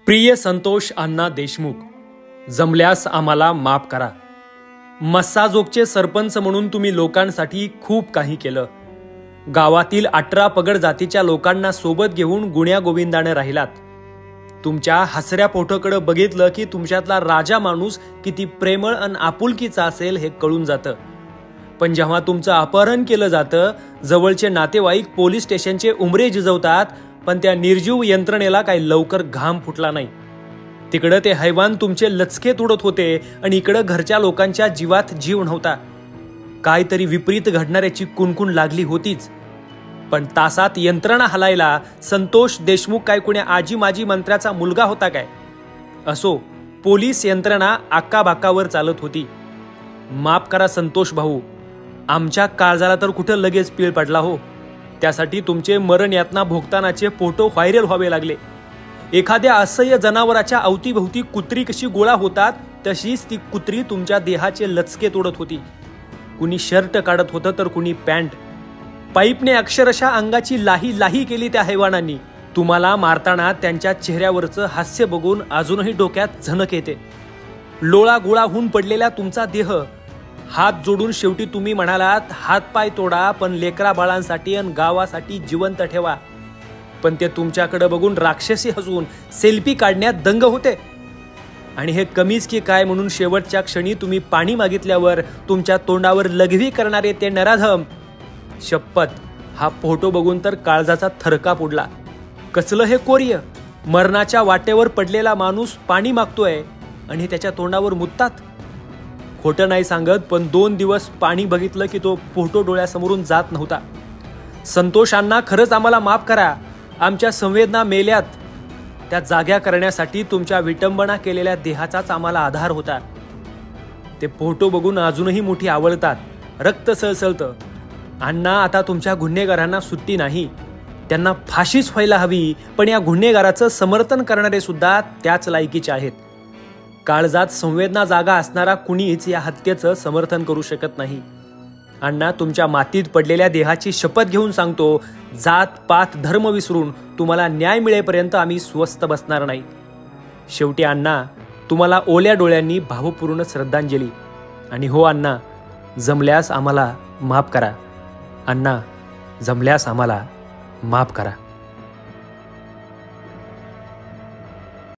प्रिय संतोष अण्णा देशमुख, जमल्यास आम्हाला माफ करा। मस्साजोगचे सरपंच म्हणून तुम्ही लोकांसाठी खूप काही केलं। गावातील 18 पगड जातीच्या लोकांना सोबत घेऊन गुण्या गोविंदाने राहिलात। तुमच्या हसऱ्या पोटाकडे बघितलं की तुमच्यातला राजा माणूस किती प्रेमळ आणि आपुलकीचा असेल हे कळून जातं। पण जेव्हा तुमचं अपहरण केलं जातं, जवळचे नातेवाईक पोलीस स्टेशनचे उमरे जिजवतात, पण त्या निर्जीव यंत्रणेला काही लवकर घाम फुटला नाही। तिकडे ते हैवान तुमचे लचके तोडत होते आणि इकडे घरच्या लोकांच्या जीवात जीव नव्हता। काहीतरी विपरीत घडणाऱ्याची कुणकुण लागली होतीच, पण तासात यंत्रणा हलायला संतोष देशमुख काय कुण्या आजी माजी मंत्र्याचा मुलगा होता काय? असो, पोलीस यंत्रणा आक्काबाक्कावर चालत होती। माफ करा संतोष भाऊ, आमच्या काळजाला तर कुठे लगेच पीळ पडला हो। त्यासाठी तुमचे मरण यातना भोगतानाचे फोटो व्हायरल व्हावे लागले। एखाद्या असह्य जनावराच्या अवतीभोवती कुत्री कशी गोळा होतात, तशीच ती कुत्री तुमच्या देहाचे लचके तोडत होती। कुणी शर्ट काढत होतं तर कुणी पॅन्ट। पाईपने अक्षरशः अंगाची लाही लाही केली त्या हैवानांनी। तुम्हाला मारताना त्यांच्या चेहऱ्यावरचं हास्य बघून अजूनही डोक्यात झनक येते। लोळा गोळा होऊन पडलेला तुमचा देह, हात जोडून शेवटी तुम्ही म्हणालात, हात पाय तोडा पण लेकरा बाळांसाठी आणि गावासाठी जिवंत ठेवा। पण ते तुमच्याकडे बघून राक्षसी हसून सेल्फी काढण्यात दंग होते। आणि हे कमीच की काय म्हणून शेवटच्या क्षणी तुम्ही पाणी मागितल्यावर तुमच्या तोंडावर लघवी करणारे ते नराधम, शपथ, हा फोटो बघून तर काळजाचा थरका पुडला। कसलं हे कोर्य! मरणाच्या वाटेवर पडलेला माणूस पाणी मागतोय आणि त्याच्या तोंडावर मुततात। खोटं नाही सांगत, पण 2 दिवस पाणी बघितलं की तो फोटो डोळ्यासमोरून जात नव्हता। संतोषांना खरंच आम्हाला माफ करा। आमच्या संवेदना मेल्यात, त्या जाग्या करण्यासाठी तुमच्या विटंबना केलेल्या देहाचाच आम्हाला आधार होता। ते फोटो बघून अजूनही मोठी आवळतात, रक्त सळसळतं। अण्णा, आता तुमच्या गुन्हेगारांना सुट्टी नाही, त्यांना फाशीच व्हायला हवी। पण या गुन्हेगाराचं समर्थन करणारे सुद्धा त्याच लायकीचे आहेत। काळजात संवेदना जागा असणारा कुणीच या हत्येचं समर्थन करू शकत नाही। अण्णा, तुमच्या मातीत पडलेल्या देहाची शपथ घेऊन सांगतो, जात पात धर्म विसरून तुम्हाला न्याय मिळेपर्यंत आम्ही स्वस्थ बसणार नाही। शेवटी अण्णा, तुम्हाला ओल्या डोळ्यांनी भावपूर्ण श्रद्धांजली। आणि हो अण्णा, जमल्यास आम्हाला माफ करा। अण्णा, जमल्यास आम्हाला माफ करा।